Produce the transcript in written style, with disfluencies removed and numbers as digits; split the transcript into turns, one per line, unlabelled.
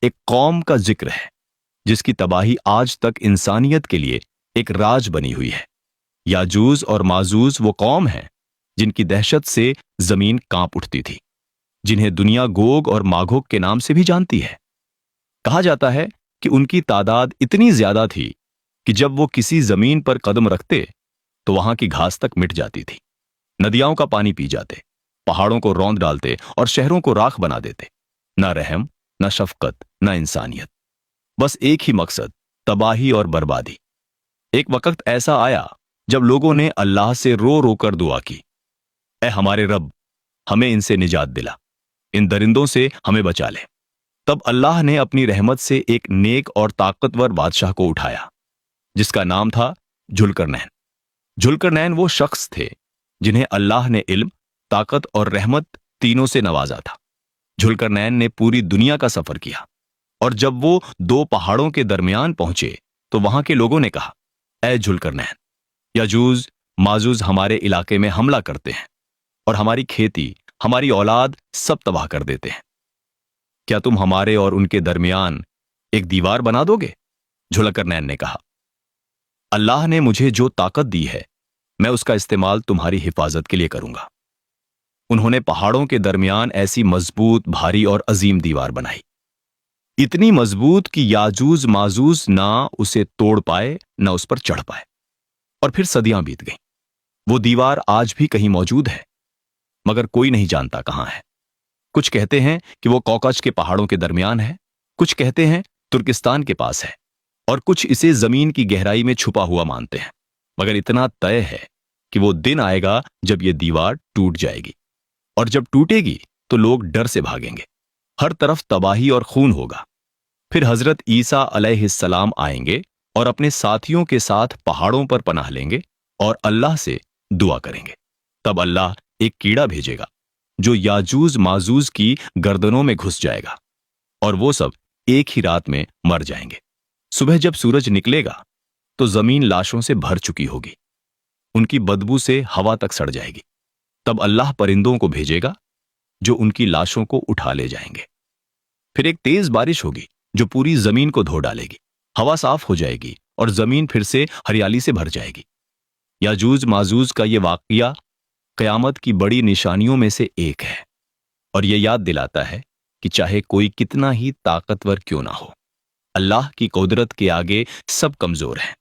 ایک قوم کا ذکر ہے جس کی تباہی آج تک انسانیت کے لیے ایک راج بنی ہوئی ہے۔ یاجوج اور ماجوج وہ قوم ہیں جن کی دہشت سے زمین کانپ اٹھتی تھی، جنہیں دنیا گوگ اور ماگوگ کے نام سے بھی جانتی ہے۔ کہا جاتا ہے کہ ان کی تعداد اتنی زیادہ تھی کہ جب وہ کسی زمین پر قدم رکھتے تو وہاں کی گھاس تک مٹ جاتی تھی، ندیاں کا پانی پی جاتے، پہاڑوں کو روند ڈالتے اور شہروں کو راکھ بنا دیتے۔ نہ رحم، نہ شفقت، نہ انسانیت، بس ایک ہی مقصد، تباہی اور بربادی۔ ایک وقت ایسا آیا جب لوگوں نے اللہ سے رو رو کر دعا کی، اے ہمارے رب، ہمیں ان سے نجات دلا، ان درندوں سے ہمیں بچا لے۔ تب اللہ نے اپنی رحمت سے ایک نیک اور طاقتور بادشاہ کو اٹھایا جس کا نام تھا ذوالقرنین۔ ذوالقرنین وہ شخص تھے جنہیں اللہ نے علم، طاقت اور رحمت تینوں سے نوازا تھا۔ ذوالقرنین نے پوری دنیا کا سفر کیا، اور جب وہ دو پہاڑوں کے درمیان پہنچے تو وہاں کے لوگوں نے کہا، اے ذوالقرنین، یاجوج ماجوج ہمارے علاقے میں حملہ کرتے ہیں اور ہماری کھیتی، ہماری اولاد سب تباہ کر دیتے ہیں۔ کیا تم ہمارے اور ان کے درمیان ایک دیوار بنا دو گے؟ ذوالقرنین نے کہا، اللہ نے مجھے جو طاقت دی ہے میں اس کا استعمال تمہاری حفاظت کے لیے کروں گا۔ انہوں نے پہاڑوں کے درمیان ایسی مضبوط، بھاری اور عظیم دیوار بنائی، اتنی مضبوط کہ یاجوج ماجوج نہ اسے توڑ پائے نہ اس پر چڑھ پائے، اور پھر صدیاں بیت گئیں۔ وہ دیوار آج بھی کہیں موجود ہے، مگر کوئی نہیں جانتا کہاں ہے۔ کچھ کہتے ہیں کہ وہ کوکج کے پہاڑوں کے درمیان ہے، کچھ کہتے ہیں ترکستان کے پاس ہے، اور کچھ اسے زمین کی گہرائی میں چھپا ہوا مانتے ہیں۔ مگر اتنا طے ہے کہ وہ دن آئے گا جب یہ دیوار ٹوٹ جائے گی، اور جب ٹوٹے گی تو لوگ ڈر سے بھاگیں گے، ہر طرف تباہی اور خون ہوگا۔ پھر حضرت عیسیٰ علیہ السلام آئیں گے اور اپنے ساتھیوں کے ساتھ پہاڑوں پر پناہ لیں گے اور اللہ سے دعا کریں گے۔ تب اللہ ایک کیڑا بھیجے گا جو یاجوج ماجوج کی گردنوں میں گھس جائے گا، اور وہ سب ایک ہی رات میں مر جائیں گے۔ صبح جب سورج نکلے گا تو زمین لاشوں سے بھر چکی ہوگی، ان کی بدبو سے ہوا تک سڑ جائے گی۔ تب اللہ پرندوں کو بھیجے گا جو ان کی لاشوں کو اٹھا لے جائیں گے۔ پھر ایک تیز بارش ہوگی جو پوری زمین کو دھو ڈالے گی، ہوا صاف ہو جائے گی اور زمین پھر سے ہریالی سے بھر جائے گی۔ یاجوج ماجوج کا یہ واقعہ قیامت کی بڑی نشانیوں میں سے ایک ہے، اور یہ یاد دلاتا ہے کہ چاہے کوئی کتنا ہی طاقتور کیوں نہ ہو، اللہ کی قدرت کے آگے سب کمزور ہیں۔